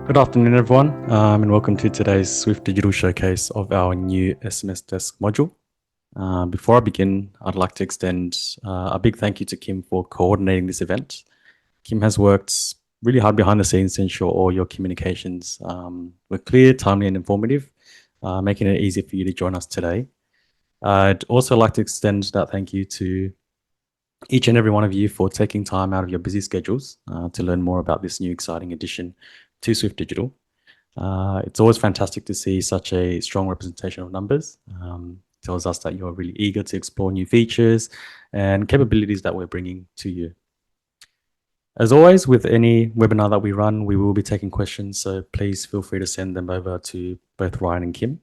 Good afternoon, everyone, and welcome to today's Swift Digital Showcase of our new SMS Desk module. Before I begin, I'd like to extend a big thank you to Kim for coordinating this event. Kim has worked really hard behind the scenes to ensure all your communications were clear, timely, and informative, making it easy for you to join us today. I'd also like to extend that thank you to each and every one of you for taking time out of your busy schedules to learn more about this new exciting addition to Swift Digital. It's always fantastic to see such a strong representation of numbers. Tells us that you're really eager to explore new features and capabilities that we're bringing to you. As always, with any webinar that we run, we will be taking questions, so please feel free to send them over to both Ryan and Kim.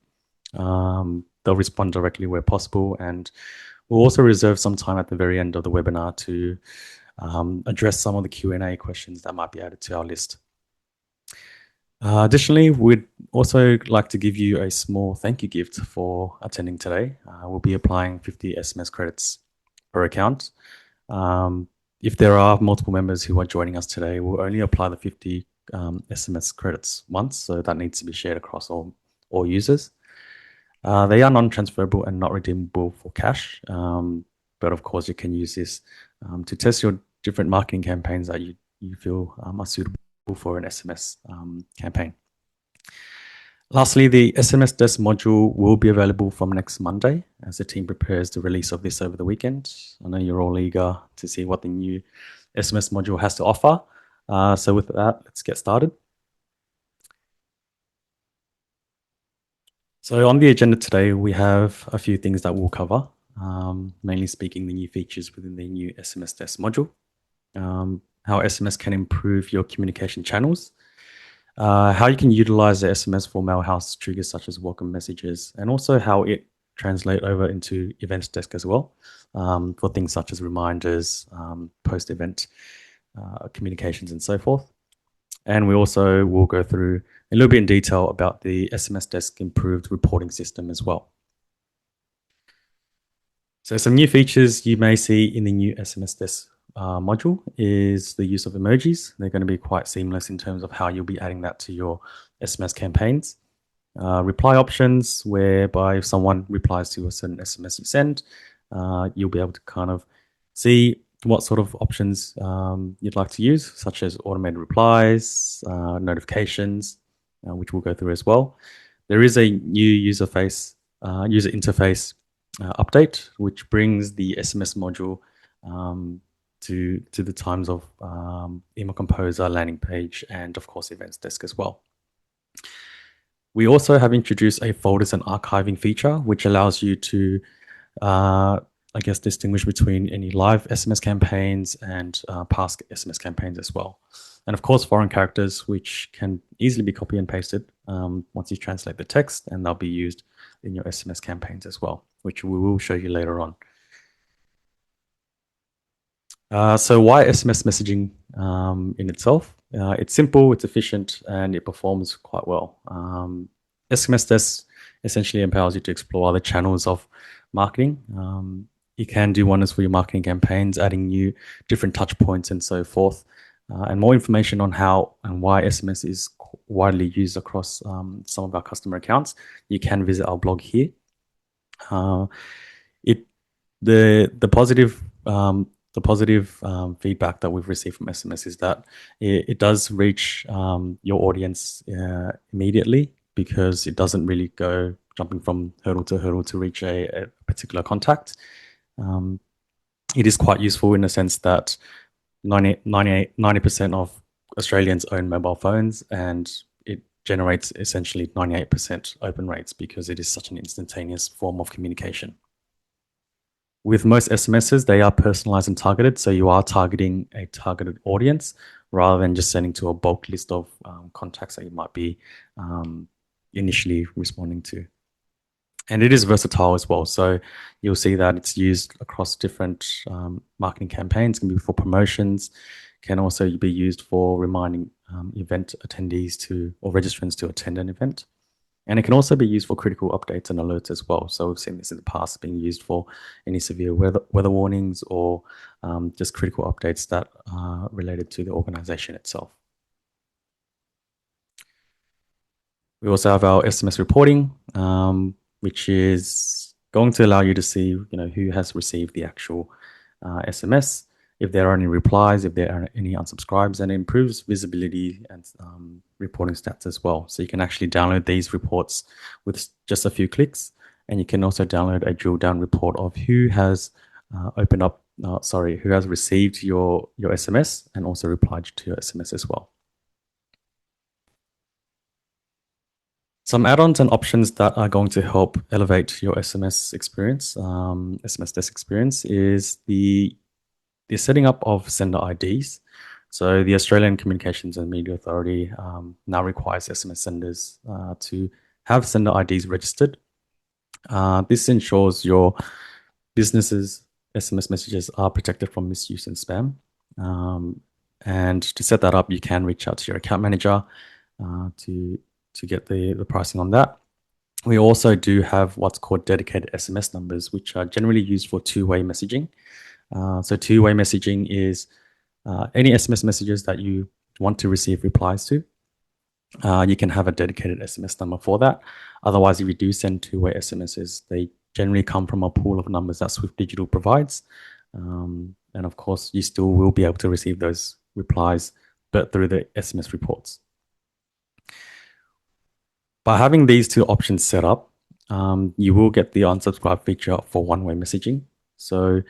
They'll respond directly where possible, and we'll also reserve some time at the very end of the webinar to address some of the Q&A questions that might be added to our list. Additionally, we'd also like to give you a small thank you gift for attending today. We'll be applying 50 SMS credits per account. If there are multiple members who are joining us today, we'll only apply the 50 SMS credits once, so that needs to be shared across all users. They are non-transferable and not redeemable for cash, but of course you can use this to test your different marketing campaigns that you feel are suitable for an SMS campaign. Lastly, the SMS Desk module will be available from next Monday as the team prepares the release of this over the weekend. I know you're all eager to see what the new SMS module has to offer. So with that, let's get started. So on the agenda today, we have a few things that we'll cover, mainly speaking the new features within the new SMS Desk module, how SMS can improve your communication channels, how you can utilize the SMS for mailhouse triggers such as welcome messages, and also how it translates over into EventsDesk as well, for things such as reminders, post-event communications, and so forth. And we also will go through a little bit in detail about the SMS Desk improved reporting system as well. So some new features you may see in the new SMS Desk module is the use of emojis. They're going to be quite seamless in terms of how you'll be adding that to your SMS campaigns. Reply options, whereby if someone replies to a certain SMS you send, you'll be able to kind of see what sort of options you'd like to use, such as automated replies, notifications, which we'll go through as well. There is a new user interface update, which brings the SMS module to the times of Email Composer, landing page, and of course EventsDesk as well. We also have introduced a folders and archiving feature, which allows you to distinguish between any live SMS campaigns and past SMS campaigns as well. And of course, foreign characters, which can easily be copy and pasted once you translate the text, and they'll be used in your SMS campaigns as well, which we will show you later on. So why SMS messaging in itself? It's simple, it's efficient, and it performs quite well. SMS Desk essentially empowers you to explore other channels of marketing. You can do wonders for your marketing campaigns, adding new different touch points and so forth. And more information on how and why SMS is widely used across some of our customer accounts, you can visit our blog here. The positive feedback that we've received from SMS is that it does reach your audience immediately, because it doesn't really go jumping from hurdle to reach a particular contact. It is quite useful in the sense that 90% of Australians own mobile phones, and it generates essentially 98% open rates because it is such an instantaneous form of communication. With most SMSs, they are personalized and targeted, so you are targeting a targeted audience rather than just sending to a bulk list of contacts that you might be initially responding to. And it is versatile as well, so you'll see that it's used across different marketing campaigns. It can be for promotions, can also be used for reminding event attendees or registrants to attend an event. And it can also be used for critical updates and alerts as well. So we've seen this in the past being used for any severe weather warnings or just critical updates that are related to the organization itself. We also have our SMS reporting, which is going to allow you to see, who has received the actual SMS, if there are any replies, if there are any unsubscribes, and it improves visibility and reporting stats as well. So you can actually download these reports with just a few clicks, and you can also download a drill down report of who has who has received your SMS and also replied to your SMS as well. Some add-ons and options that are going to help elevate your SMS experience, SMS desk experience, is the setting up of sender IDs. So the Australian Communications and Media Authority now requires SMS senders to have sender IDs registered. This ensures your business's SMS messages are protected from misuse and spam. And to set that up, you can reach out to your account manager to get the pricing on that. We also do have what's called dedicated SMS numbers, which are generally used for two-way messaging. So two-way messaging is any SMS messages that you want to receive replies to. You can have a dedicated SMS number for that. Otherwise, if you do send two-way SMSs, they generally come from a pool of numbers that Swift Digital provides. And of course, you still will be able to receive those replies, but through the SMS reports. By having these two options set up, you will get the unsubscribe feature for one-way messaging. So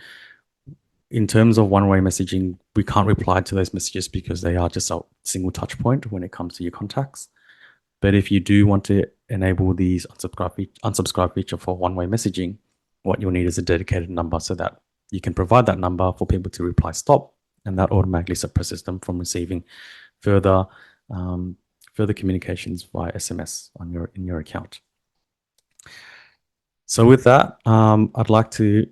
in terms of one-way messaging, we can't reply to those messages because they are just a single touch point when it comes to your contacts. But if you do want to enable these unsubscribe feature for one-way messaging, what you'll need is a dedicated number so that you can provide that number for people to reply stop, and that automatically suppresses them from receiving further communications via SMS in your account. So with that, I'd like to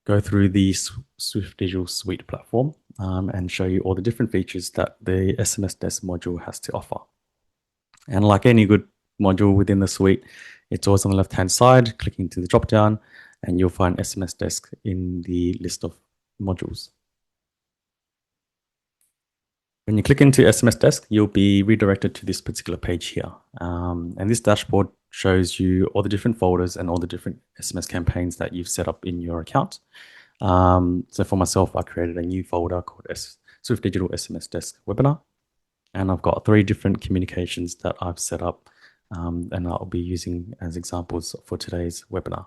go through the Swift Digital Suite platform and show you all the different features that the SMS Desk module has to offer. And like any good module within the suite, it's always on the left-hand side, clicking to the drop-down, and you'll find SMS Desk in the list of modules. When you click into SMS Desk, you'll be redirected to this particular page here. And this dashboard shows you all the different folders and all the different SMS campaigns that you've set up in your account. So for myself, I created a new folder called Swift Digital SMS Desk Webinar. And I've got 3 different communications that I've set up and I'll be using as examples for today's webinar.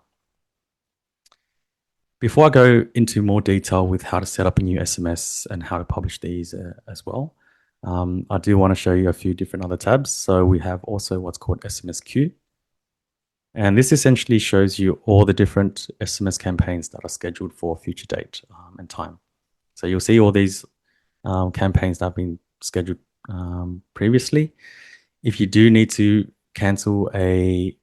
Before I go into more detail with how to set up a new SMS and how to publish these as well, I do want to show you a few different other tabs. So we have also what's called SMS Queue. And this essentially shows you all the different SMS campaigns that are scheduled for a future date and time. So you'll see all these campaigns that have been scheduled previously. If you do need to cancel a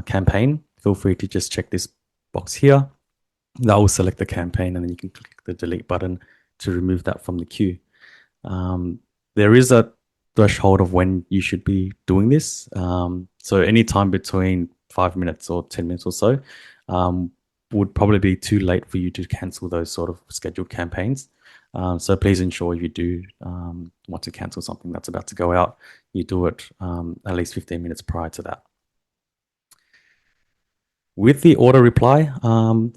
campaign, feel free to just check this box here. That will select the campaign, and then you can click the delete button to remove that from the queue. There is a threshold of when you should be doing this. So any time between 5 minutes or 10 minutes or so would probably be too late for you to cancel those sort of scheduled campaigns. So please ensure if you do want to cancel something that's about to go out, you do it at least 15 minutes prior to that. With the auto reply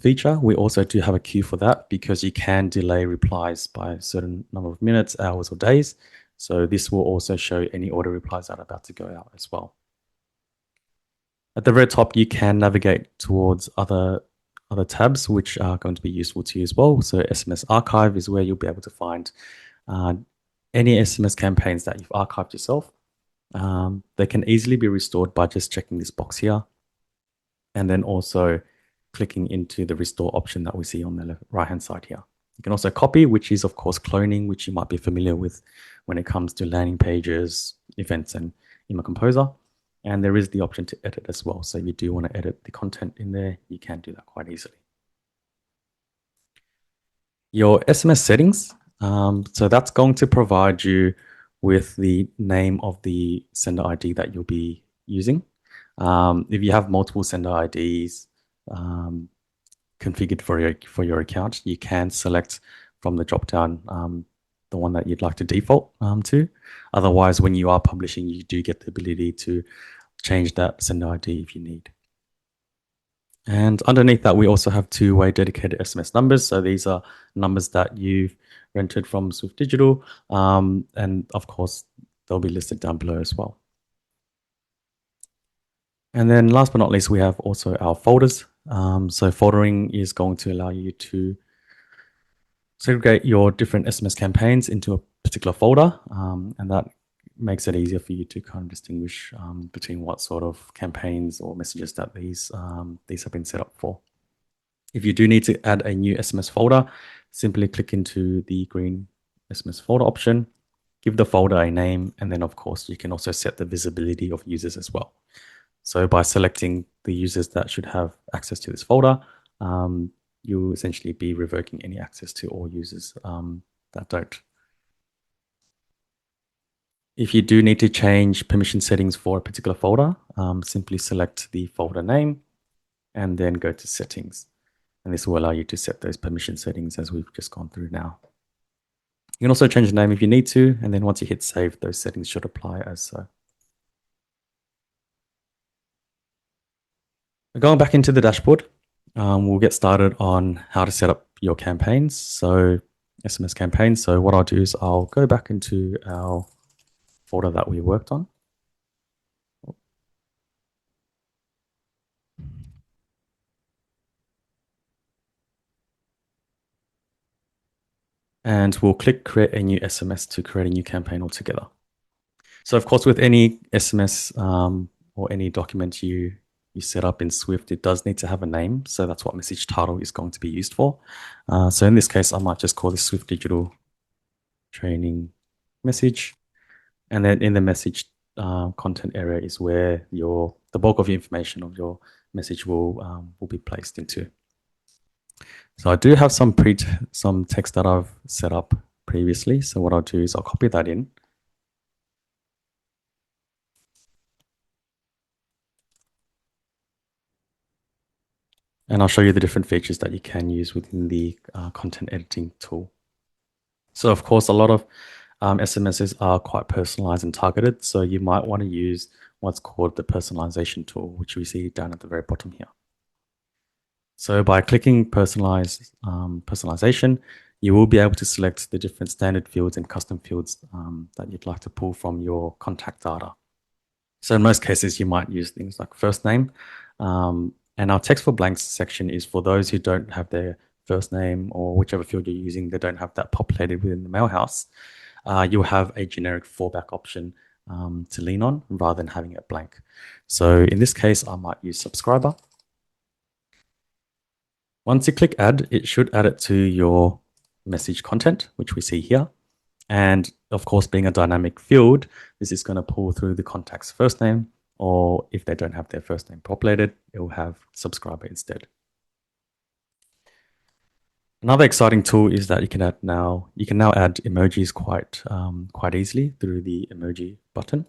feature, we also do have a queue for that because you can delay replies by a certain number of minutes, hours, or days. So this will also show any auto replies that are about to go out as well. At the very top, you can navigate towards other tabs which are going to be useful to you as well. So SMS Archive is where you'll be able to find any SMS campaigns that you've archived yourself. They can easily be restored by just checking this box here, and then also clicking into the restore option that we see on the right-hand side here. You can also copy, which is of course cloning, which you might be familiar with when it comes to landing pages, events, and Email Composer. And there is the option to edit as well. So if you do want to edit the content in there, you can do that quite easily. Your SMS settings. So that's going to provide you with the name of the sender ID that you'll be using. If you have multiple sender IDs configured for your account, you can select from the drop-down the one that you'd like to default to. Otherwise, when you are publishing, you do get the ability to change that sender ID if you need. And underneath that, we also have two-way dedicated SMS numbers. So these are numbers that you've rented from Swift Digital. And of course, they'll be listed down below as well. And then last but not least, we have also our folders. So foldering is going to allow you to segregate your different SMS campaigns into a particular folder. And that makes it easier for you to kind of distinguish between what sort of campaigns or messages that these have been set up for. If you do need to add a new SMS folder, simply click into the green SMS folder option, give the folder a name, and then of course you can also set the visibility of users as well. So by selecting the users that should have access to this folder, you'll essentially be revoking any access to all users that don't. If you do need to change permission settings for a particular folder, simply select the folder name and then go to settings. And this will allow you to set those permission settings as we've just gone through now. You can also change the name if you need to, and then once you hit save, those settings should apply as so. Going back into the dashboard, we'll get started on how to set up your campaigns. So SMS campaigns. So what I'll do is I'll go back into our folder that we worked on. And we'll click create a new SMS to create a new campaign altogether. So of course, with any SMS or any document you set up in Swift, it does need to have a name. So that's what message title is going to be used for. So in this case, I might just call this Swift Digital Training Message. And then in the message content area is where the bulk of the information of your message will be placed into. So I do have some text that I've set up previously. So what I'll do is I'll copy that in. And I'll show you the different features that you can use within the content editing tool. So of course, a lot of SMSs are quite personalized and targeted. So you might want to use what's called the personalization tool, which we see down at the very bottom here. So by clicking personalization, you will be able to select the different standard fields and custom fields that you'd like to pull from your contact data. So in most cases, you might use things like first name. And our text for blanks section is for those who don't have their first name or whichever field you're using, they don't have that populated within the mailhouse. You'll have a generic fallback option to lean on rather than having it blank. So in this case, I might use subscriber. Once you click add, it should add it to your message content, which we see here. And of course, being a dynamic field, this is going to pull through the contact's first name, or if they don't have their first name populated, it will have subscriber instead. Another exciting tool is that you can now add emojis quite easily through the emoji button.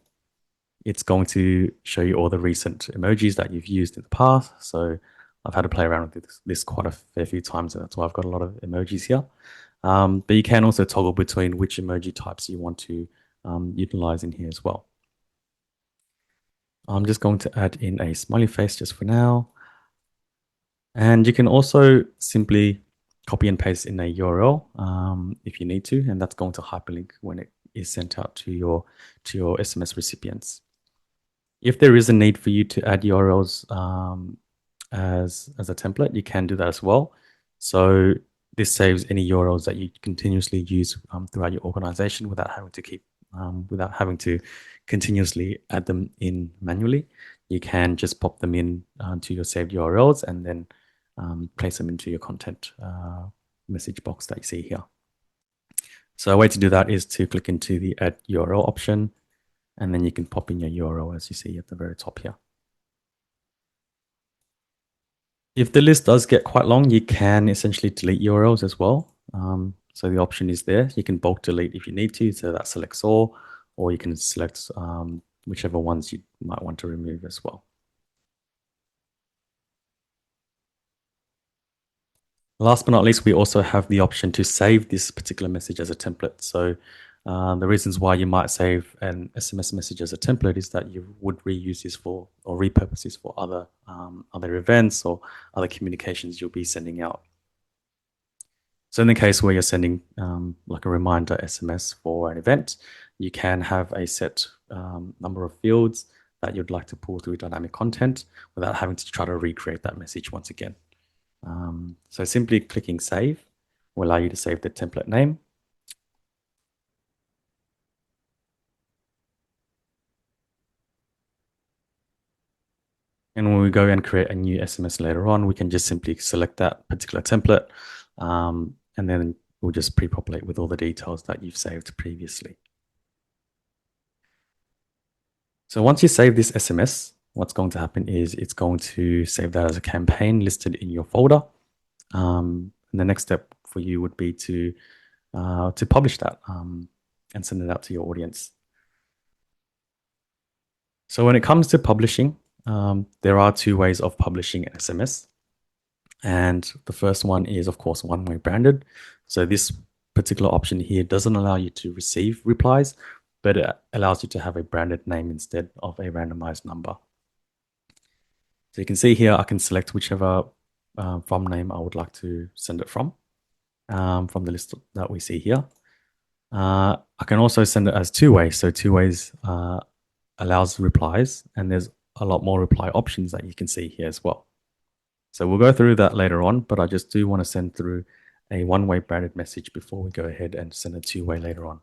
It's going to show you all the recent emojis that you've used in the past. So I've had to play around with this quite a fair few times, and that's why I've got a lot of emojis here. But you can also toggle between which emoji types you want to utilize in here as well. I'm just going to add in a smiley face just for now. And you can also simply copy and paste in a URL if you need to, and that's going to hyperlink when it is sent out to your SMS recipients. If there is a need for you to add URLs as a template, you can do that as well. So this saves any URLs that you continuously use throughout your organization without having to continuously add them in manually. You can just pop them in to your saved URLs and then place them into your content message box that you see here. So a way to do that is to click into the add URL option, and then you can pop in your URL as you see at the very top here. If the list does get quite long, you can essentially delete URLs as well. So the option is there. You can bulk delete if you need to, so that selects all, or you can select whichever ones you might want to remove as well. Last but not least, we also have the option to save this particular message as a template. So The reasons why you might save an SMS message as a template is that you would reuse this for or repurpose this for other events or other communications you'll be sending out. So in the case where you're sending like a reminder SMS for an event, you can have a set number of fields that you'd like to pull through dynamic content without having to try to recreate that message once again. So simply clicking save will allow you to save the template name. And when we go and create a new SMS later on, we can just simply select that particular template, and then we'll just pre-populate with all the details that you've saved previously. So once you save this SMS, what's going to happen is it's going to save that as a campaign listed in your folder. And the next step for you would be to publish that and send it out to your audience. So when it comes to publishing, there are two ways of publishing an SMS. And the first one is, of course, one-way branded. So this particular option here doesn't allow you to receive replies, but it allows you to have a branded name instead of a randomized number. So you can see here, I can select whichever from name I would like to send it from the list that we see here. I can also send it as two-way. So two-ways allows replies, and there's a lot more reply options that you can see here as well. So we'll go through that later on, but I just do want to send through a one-way branded message before we go ahead and send a two-way later on.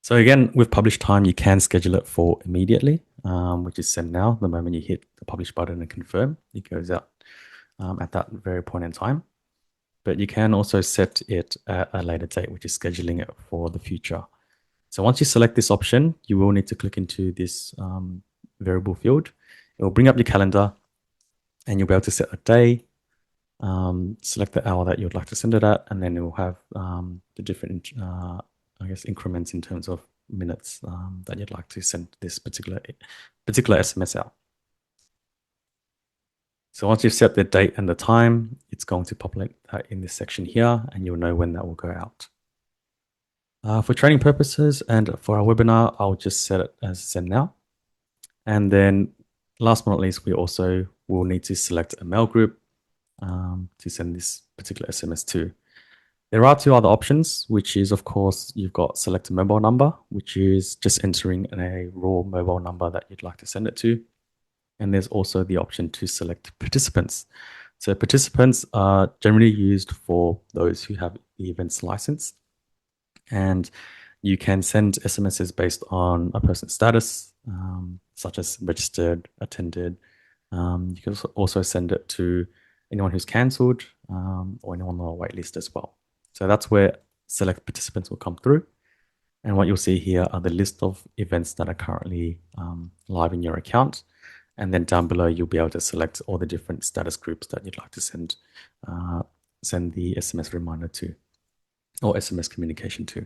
So again, with publish time, you can schedule it for immediately, which is send now. The moment you hit the publish button and confirm, it goes out at that very point in time. But you can also set it at a later date, which is scheduling it for the future. So once you select this option, you will need to click into this variable field. It will bring up your calendar, and you'll be able to set a day, select the hour that you'd like to send it at, and then it will have the different, increments in terms of minutes that you'd like to send this particular SMS out. So once you've set the date and the time, it's going to populate that in this section here, and you'll know when that will go out. For training purposes and for our webinar, I'll just set it as send now. And then last but not least, we also will need to select a mail group to send this particular SMS to. There are two other options, which is, of course, you've got select a mobile number, which is just entering a raw mobile number that you'd like to send it to. And there's also the option to select participants. So participants are generally used for those who have the events license. And you can send SMSs based on a person's status, such as registered, attended. You can also send it to anyone who's cancelled or anyone on a wait list as well. So that's where select participants will come through. And what you'll see here are the list of events that are currently live in your account. And then down below, you'll be able to select all the different status groups that you'd like to send the SMS reminder to, or SMS communication to.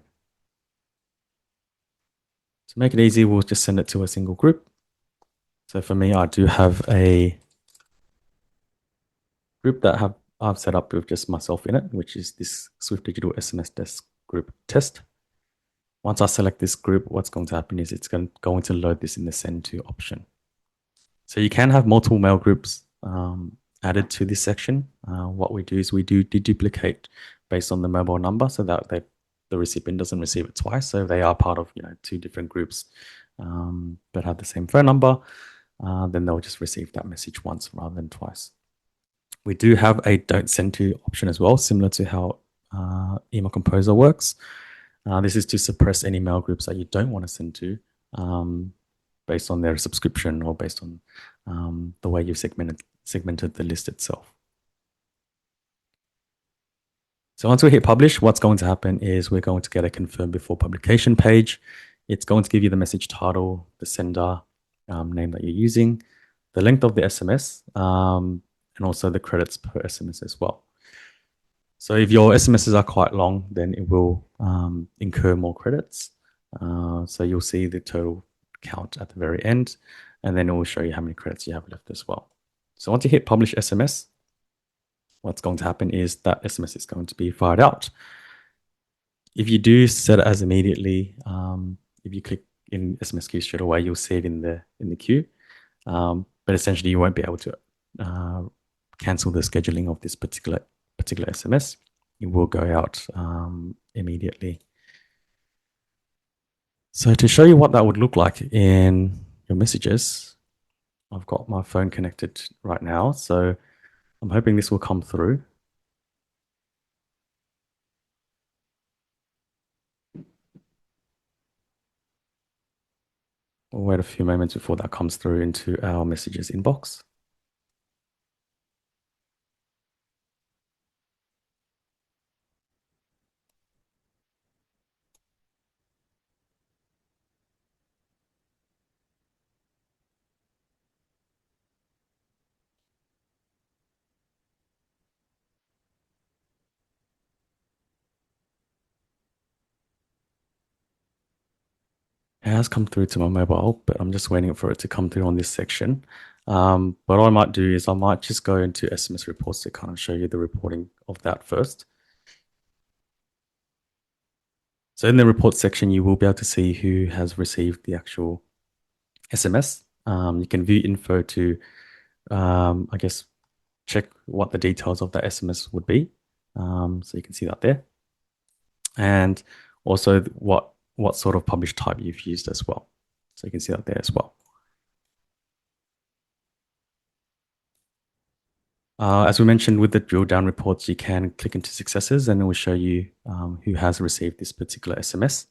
To make it easy, we'll just send it to a single group. So for me, I do have a group that I've set up with just myself in it, which is this Swift Digital SMS Desk group test. Once I select this group, what's going to happen is it's going to load this in the send to option. So you can have multiple mail groups added to this section. What we do is we do deduplicate based on the mobile number so that the recipient doesn't receive it twice. So they are part of two different groups but have the same phone number, then they'll just receive that message once rather than twice. We do have a don't send to option as well, similar to how Email Composer works. This is to suppress any mail groups that you don't want to send to based on their subscription or based on the way you've segmented the list itself. So once we hit publish, what's going to happen is we're going to get a confirm before publication page. It's going to give you the message title, the sender name that you're using, the length of the SMS, and also the credits per SMS as well. So if your SMSs are quite long, then it will incur more credits. So you'll see the total count at the very end, and then it will show you how many credits you have left as well. So once you hit publish SMS, what's going to happen is that SMS is going to be fired out. If you do set it as immediately, if you click in SMS queue straight away, you'll see it in the queue. But essentially, you won't be able to cancel the scheduling of this particular SMS. It will go out immediately. So to show you what that would look like in your messages, I've got my phone connected right now. So I'm hoping this will come through. We'll wait a few moments before that comes through into our messages inbox. It has come through to my mobile, but I'm just waiting for it to come through on this section. But what I might do is I might just go into SMS reports to kind of show you the reporting of that first. So in the report section, you will be able to see who has received the actual SMS. You can view info to, I guess, check what the details of that SMS would be. So you can see that there. And also what sort of publish type you've used as well. So you can see that there as well. As we mentioned with the drill down reports, you can click into successes and it will show you who has received this particular SMS,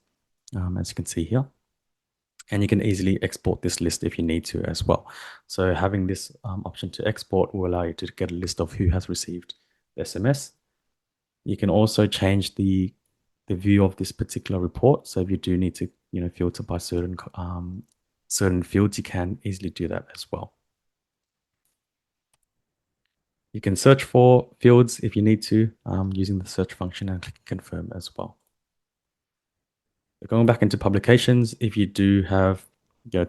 as you can see here. And you can easily export this list if you need to as well. So having this option to export will allow you to get a list of who has received the SMS. You can also change the view of this particular report. So if you do need to, filter by certain fields, you can easily do that as well. You can search for fields if you need to using the search function and click confirm as well. Going back into publications, if you do have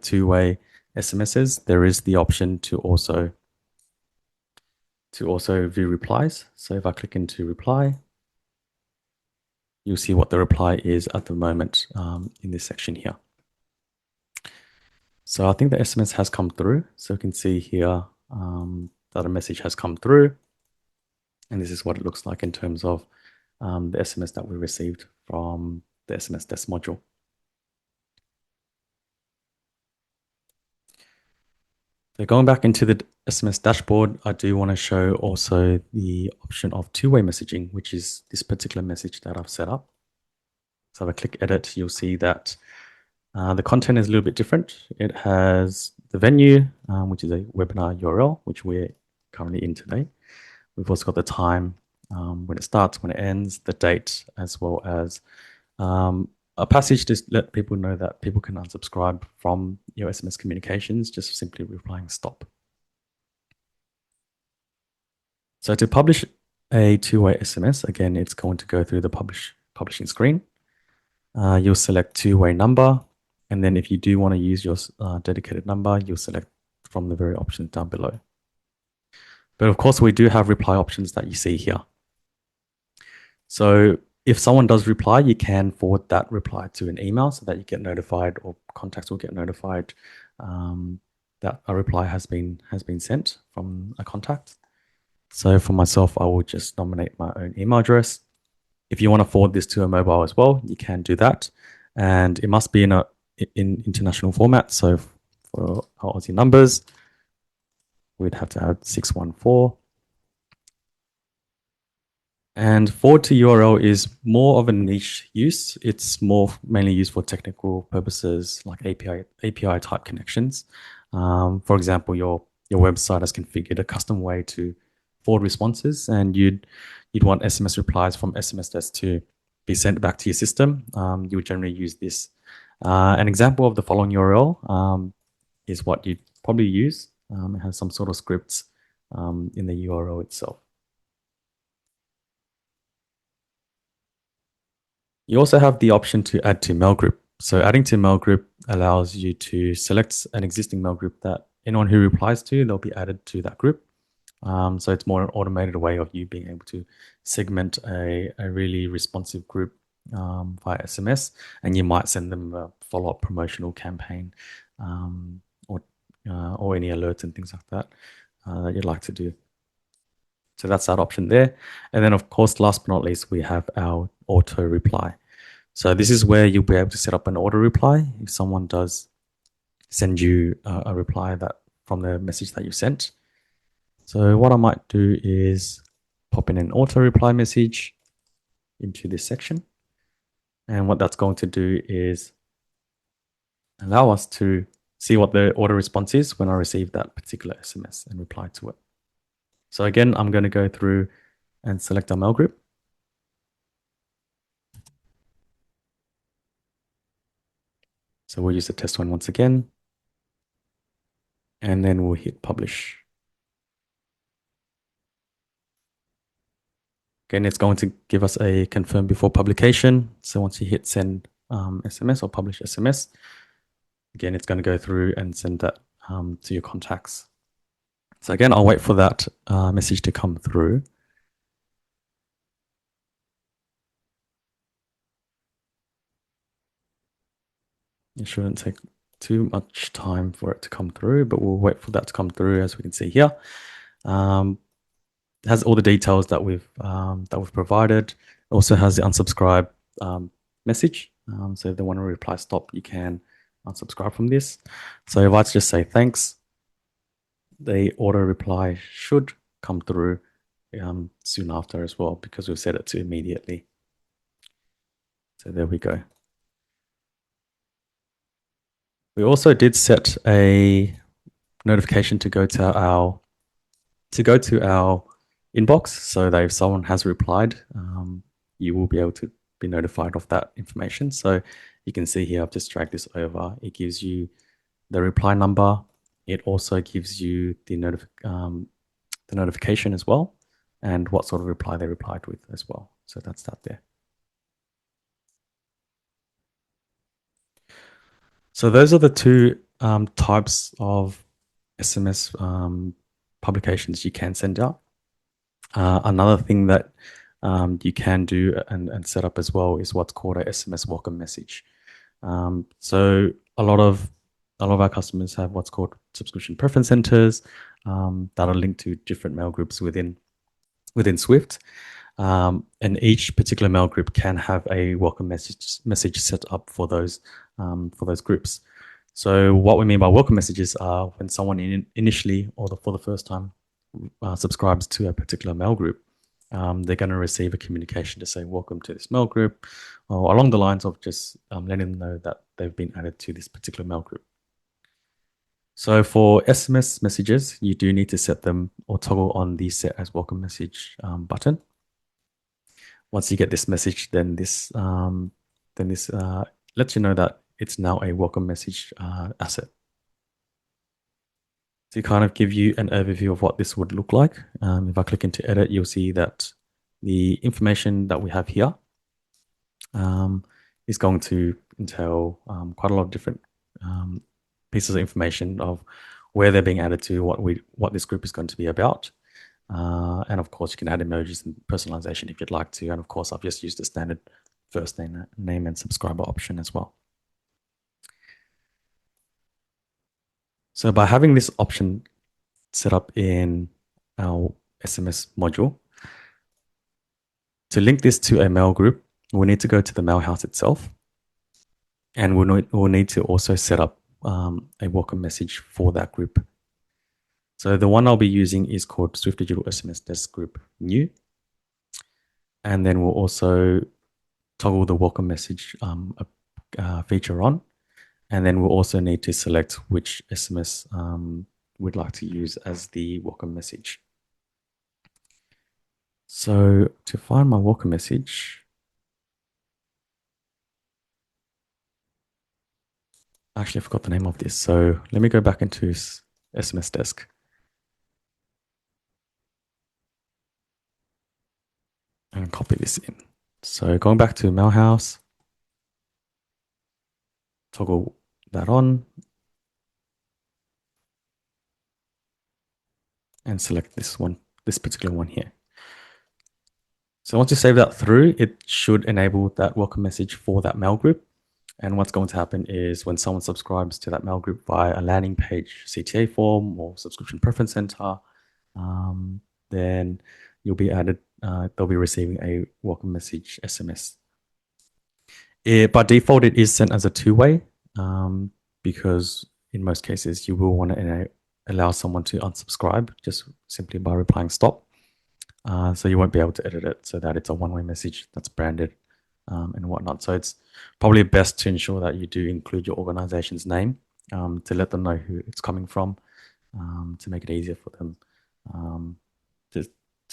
two-way SMSs, there is the option to also view replies. So if I click into reply, you'll see what the reply is at the moment in this section here. So I think the SMS has come through. So you can see here that a message has come through. And this is what it looks like in terms of the SMS that we received from the SMS Desk module. So going back into the SMS dashboard, I do want to show also the option of two-way messaging, which is this particular message that I've set up. So if I click edit, you'll see that the content is a little bit different. It has the venue, which is a webinar URL, which we're currently in today. We've also got the time, when it starts, when it ends, the date, as well as a passage to let people know that people can unsubscribe from your SMS communications, just simply replying stop. So to publish a two-way SMS, again, it's going to go through the publishing screen. You'll select two-way number. And then if you do want to use your dedicated number, you'll select from the very options down below. But of course, we do have reply options that you see here. So if someone does reply, you can forward that reply to an email so that you get notified, or contacts will get notified that a reply has been sent from a contact. So for myself, I will just nominate my own email address. If you want to forward this to a mobile as well, you can do that. And it must be in international format. So for our Aussie numbers, we'd have to add 614. And forward to URL is more of a niche use. It's more mainly used for technical purposes like API type connections. For example, your website has configured a custom way to forward responses, and you'd want SMS replies from SMS Desk to be sent back to your system. You would generally use this. An example of the following URL is what you'd probably use. It has some sort of scripts in the URL itself. You also have the option to add to mail group. So adding to mail group allows you to select an existing mail group that anyone who replies to, they'll be added to that group. So it's more an automated way of you being able to segment a really responsive group via SMS, and you might send them a follow-up promotional campaign, or any alerts and things like that that you'd like to do. So that's that option there. And then, of course, last but not least, we have our auto reply. So this is where you'll be able to set up an auto reply if someone does send you a reply that from the message that you sent. So what I might do is pop in an auto reply message into this section. And what that's going to do is allow us to see what the auto response is when I receive that particular SMS and reply to it. So again, I'm going to go through and select our mail group. So we'll use the test one once again, and then we'll hit publish. Again, it's going to give us a confirm before publication. So once you hit send SMS or publish SMS, again, it's going to go through and send that to your contacts. So again, I'll wait for that message to come through. It shouldn't take too much time for it to come through, but we'll wait for that to come through. As we can see here, it has all the details that we've provided. It also has the unsubscribe message. So if they want to reply stop, you can unsubscribe from this. So if I just say thanks, the auto reply should come through soon after as well, because we've set it to immediately. So there we go. We also did set a notification to go to our inbox, so that if someone has replied, you will be able to be notified of that information. So you can see here, I've just dragged this over. It gives you the reply number. It also gives you the notification as well, and what sort of reply they replied with as well. So that's that there. So those are the two types of SMS publications you can send out. Another thing that you can do and set up as well is what's called a SMS welcome message. So a lot of our customers have what's called subscription preference centers that are linked to different mail groups within Swift. And each particular mail group can have a welcome message set up for those groups. So what we mean by welcome messages are when someone initially or for the first time subscribes to a particular mail group, they're going to receive a communication to say welcome to this mail group, or along the lines of just letting them know that they've been added to this particular mail group. So for SMS messages, you do need to set them or toggle on the set as welcome message button. Once you get this message, then this lets you know that it's now a welcome message asset. To kind of give you an overview of what this would look like, if I click into edit, you'll see that the information that we have here is going to entail quite a lot of different pieces of information of where they're being added to, what this group is going to be about. And of course, you can add emojis and personalization if you'd like to. And of course, I've just used the standard first name and subscriber option as well. So by having this option set up in our SMS module, to link this to a mail group, we need to go to the mail house itself. And we'll need to also set up a welcome message for that group. So the one I'll be using is called Swift Digital SMS Desk Group New. And then we'll also toggle the welcome message feature on. And then we'll also need to select which SMS we'd like to use as the welcome message. So to find my welcome message, actually I forgot the name of this. So let me go back into SMS Desk. And copy this in. So going back to Mailhouse, toggle that on, and select this particular one here. So once you save that through, it should enable that welcome message for that mail group. And what's going to happen is when someone subscribes to that mail group via a landing page, CTA form, or subscription preference center, then you'll be added, they'll be receiving a welcome message SMS. By default, it is sent as a two-way because in most cases, you will want to allow someone to unsubscribe just simply by replying stop. So you won't be able to edit it so that it's a one-way message that's branded and whatnot. So it's probably best to ensure that you do include your organization's name to let them know who it's coming from, to make it easier for them to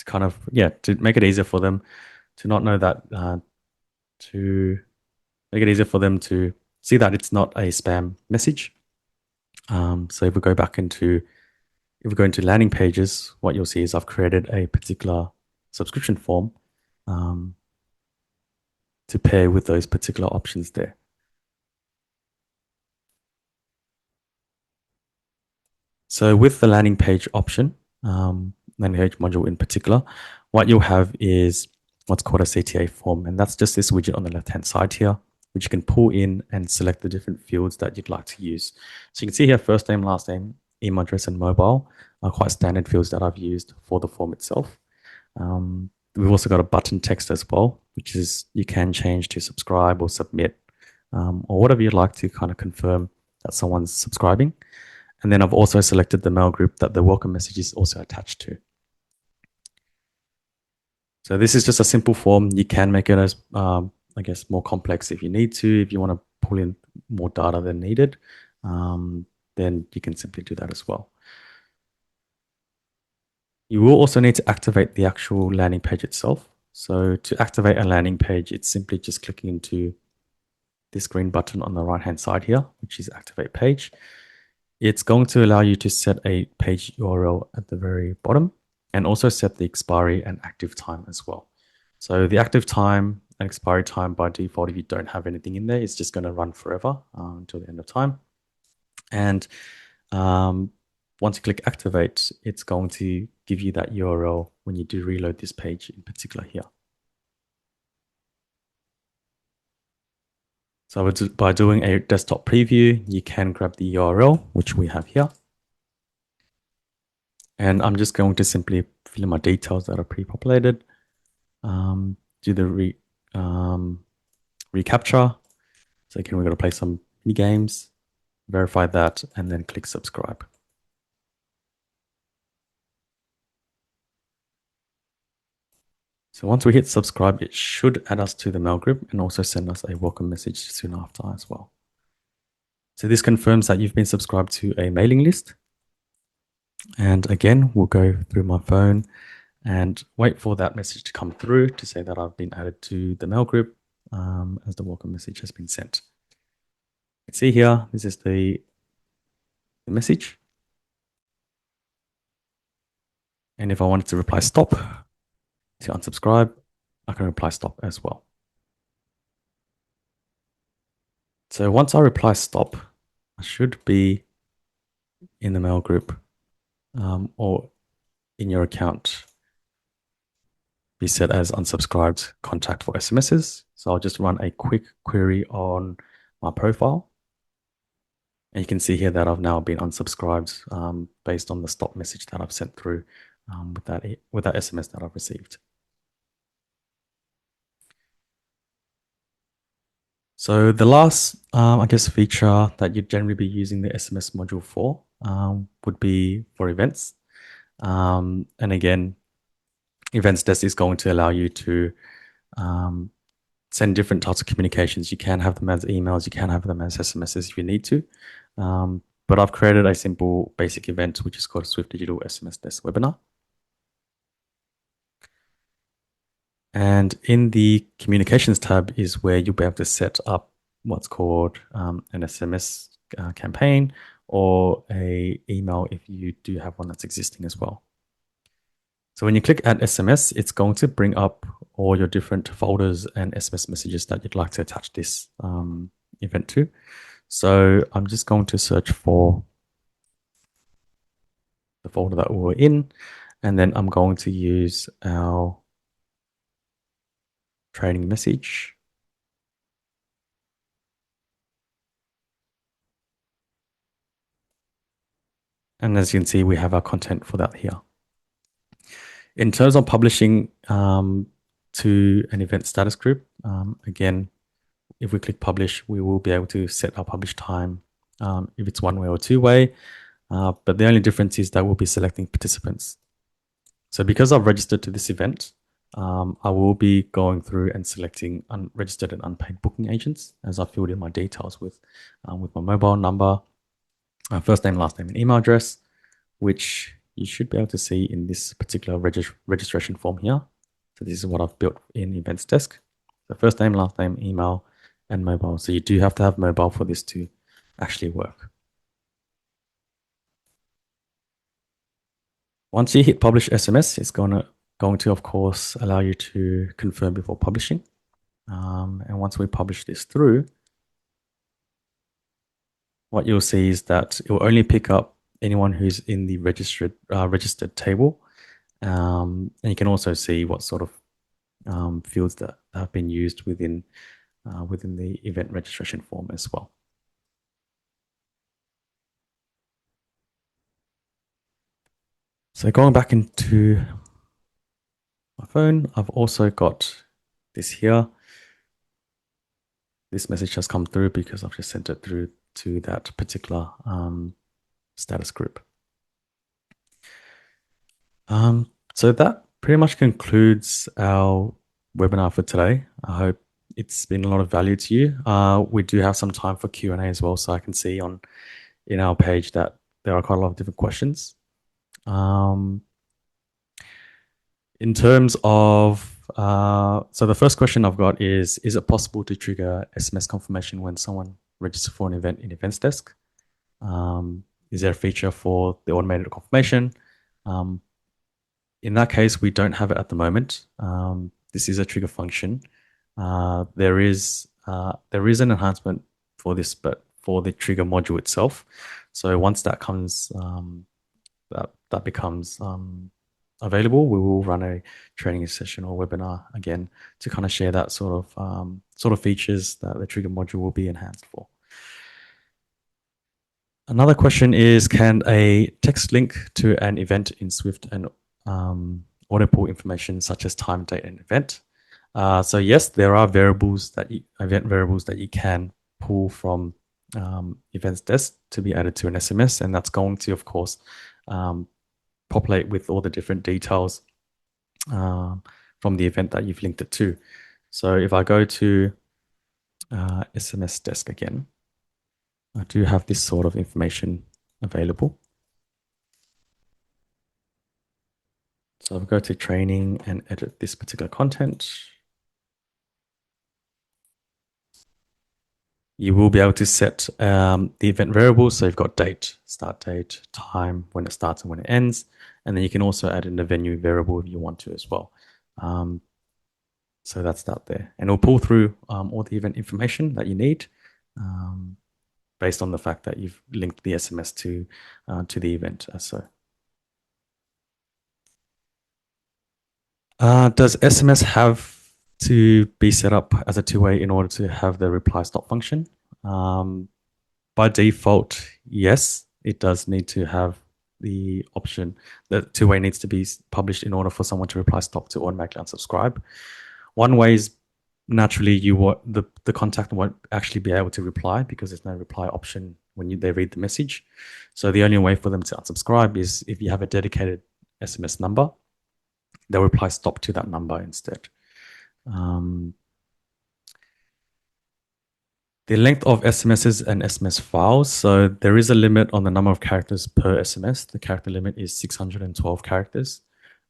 kind of, to make it easier for them to not know that, to make it easier for them to see that it's not a spam message. So if we go into landing pages, what you'll see is I've created a particular subscription form to pair with those particular options there. So with the landing page option, landing page module in particular, what you'll have is what's called a CTA form. And that's just this widget on the left-hand side here, which you can pull in and select the different fields that you'd like to use. So you can see here, first name, last name, email address, and mobile are quite standard fields that I've used for the form itself. We've also got a button text as well, which is you can change to subscribe or submit, or whatever you'd like to kind of confirm that someone's subscribing. And then I've also selected the mail group that the welcome message is also attached to. So this is just a simple form. You can make it as, I guess, more complex if you need to. If you want to pull in more data than needed, then you can simply do that as well. You will also need to activate the actual landing page itself. So to activate a landing page, it's simply just clicking into this green button on the right-hand side here, which is Activate Page. It's going to allow you to set a page URL at the very bottom and also set the expiry and active time as well. So the active time and expiry time by default, if you don't have anything in there, it's just going to run forever until the end of time. And once you click Activate, it's going to give you that URL when you do reload this page in particular here. So by doing a desktop preview, you can grab the URL, which we have here. And I'm just going to simply fill in my details that are pre-populated, do the reCAPTCHA. So again, we're going to play some mini games, verify that, and then click subscribe. So once we hit subscribe, it should add us to the mail group and also send us a welcome message soon after as well. So this confirms that you've been subscribed to a mailing list. And again, we'll go through my phone and wait for that message to come through to say that I've been added to the mail group as the welcome message has been sent. You can see here, this is the message. And if I wanted to reply stop to unsubscribe, I can reply stop as well. So once I reply stop, I should be in the mail group or in your account be set as unsubscribed contact for SMSs. So I'll just run a quick query on my profile. And you can see here that I've now been unsubscribed based on the stop message that I've sent through with that SMS that I've received. So the last, I guess, feature that you'd generally be using the SMS module for would be for events. And again, EventsDesk is going to allow you to send different types of communications. You can have them as emails, you can have them as SMSs if you need to. But I've created a simple basic event, which is called a Swift Digital SMS Desk webinar. And in the communications tab is where you'll be able to set up what's called an SMS campaign or a email if you do have one that's existing as well. So when you click Add SMS, it's going to bring up all your different folders and SMS messages that you'd like to attach this event to. So I'm just going to search for the folder that we're in, and then I'm going to use our training message. And as you can see, we have our content for that here. In terms of publishing to an event status group, again, if we click publish, we will be able to set our publish time if it's one way or two way. But the only difference is that we'll be selecting participants. So because I've registered to this event, I will be going through and selecting unregistered and unpaid booking agents as I filled in my details with my mobile number, first name, last name, and email address, which you should be able to see in this particular registration form here. So this is what I've built in EventsDesk. So first name, last name, email, and mobile. So you do have to have mobile for this to actually work. Once you hit publish SMS, it's going to of course allow you to confirm before publishing. And once we publish this through, what you'll see is that it will only pick up anyone who's in the registered table. And you can also see what sort of fields that have been used within the event registration form as well. So going back into my phone, I've also got this here. This message has come through because I've just sent it through to that particular status group. So that pretty much concludes our webinar for today. I hope it's been a lot of value to you. We do have some time for Q&A as well, so I can see in our page that there are quite a lot of different questions. In terms of, so the first question I've got is it possible to trigger SMS confirmation when someone registers for an event in EventsDesk? Is there a feature for the automated confirmation? In that case, we don't have it at the moment. This is a trigger function. There is an enhancement for this, but for the trigger module itself. So once that comes, that becomes available, we will run a training session or webinar again to kind of share that sort of features that the trigger module will be enhanced for. Another question is, can a text link to an event in Swift and auto pull information such as time, date, and event? So yes, there are event variables that you can pull from EventsDesk to be added to an SMS, and that's going to, of course, populate with all the different details from the event that you've linked it to. So if I go to SMS Desk again, I do have this sort of information available. So I'll go to training and edit this particular content. You will be able to set the event variables. So you've got date, start date, time, when it starts and when it ends. And then you can also add in the venue variable if you want to as well. So that's that there. And it'll pull through all the event information that you need based on the fact that you've linked the SMS to the event. Does SMS have to be set up as a two-way in order to have the reply stop function? By default, yes, it does need to have the option that two-way needs to be published in order for someone to reply stop to automatically unsubscribe. One way is naturally the contact won't actually be able to reply because there's no reply option when they read the message. So the only way for them to unsubscribe is if you have a dedicated SMS number, they'll reply stop to that number instead. The length of SMSs and SMS files. So there is a limit on the number of characters per SMS. The character limit is 612 characters.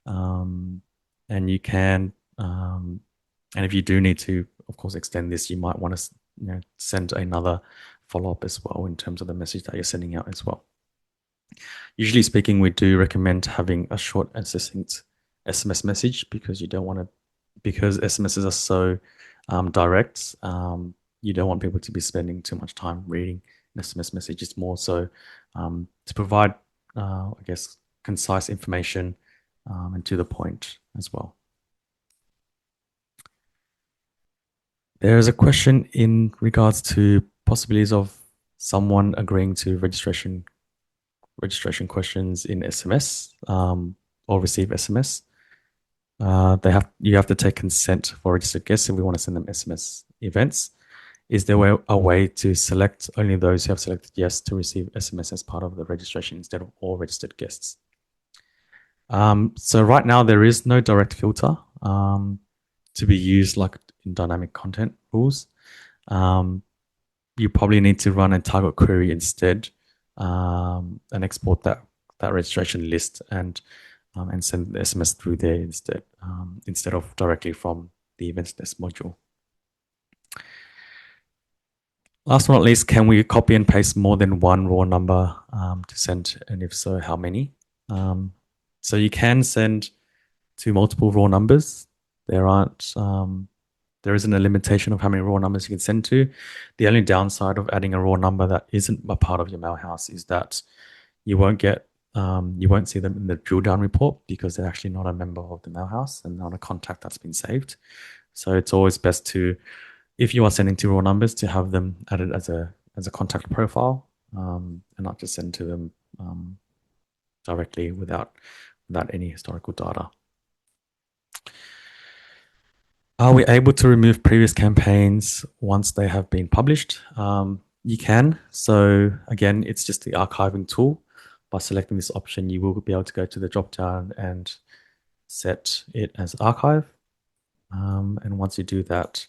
And you can, and if you do need to, of course, extend this, you might want to send another follow-up as well in terms of the message that you're sending out as well. Usually speaking, we do recommend having a short and succinct SMS message because you don't want to, because SMSs are so direct, you don't want people to be spending too much time reading an SMS message. It's more so to provide, I guess, concise information and to the point as well. There is a question in regards to possibilities of someone agreeing to registration questions in SMS or receive SMS. You have to take consent for registered guests if we want to send them SMS events. Is there a way to select only those who have selected yes to receive SMS as part of the registration instead of all registered guests? So right now there is no direct filter to be used like in dynamic content rules. You probably need to run a target query instead and export that registration list and send the SMS through there instead of directly from the EventsDesk module. Last but not least, can we copy and paste more than one raw number to send, and if so, how many? So you can send to multiple raw numbers. There isn't a limitation of how many raw numbers you can send to. The only downside of adding a raw number that isn't a part of your mailhouse is that you won't see them in the drill down report because they're actually not a member of the mailhouse and not a contact that's been saved. So it's always best to, if you are sending to raw numbers, to have them added as a contact profile and not just send to them directly without any historical data. Are we able to remove previous campaigns once they have been published? You can. So again, it's just the archiving tool. By selecting this option, you will be able to go to the drop-down and set it as archive. And once you do that,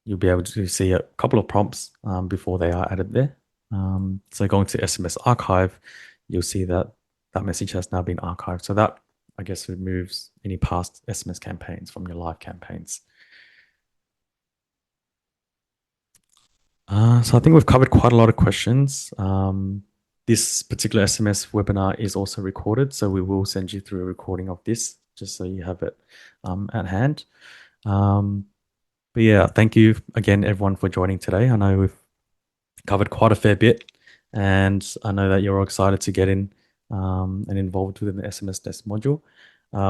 you'll be able to see a couple of prompts before they are added there. So going to SMS archive, you'll see that message has now been archived. So that, I guess, removes any past SMS campaigns from your live campaigns. So I think we've covered quite a lot of questions. This particular SMS webinar is also recorded, so we will send you through a recording of this just so you have it at hand. But yeah, thank you again, everyone, for joining today. I know we've covered quite a fair bit, and I know that you're all excited to get in and involved within the SMS Desk module.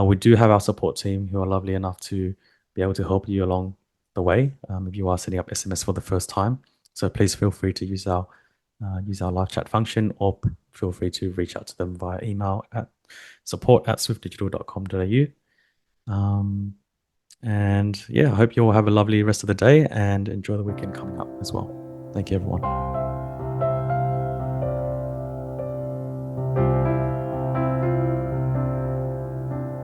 We do have our support team who are lovely enough to be able to help you along the way if you are setting up SMS for the first time. So please feel free to use our live chat function, or feel free to reach out to them via email at support@swiftdigital.com.au. And yeah, I hope you all have a lovely rest of the day and enjoy the weekend coming up as well. Thank you, everyone.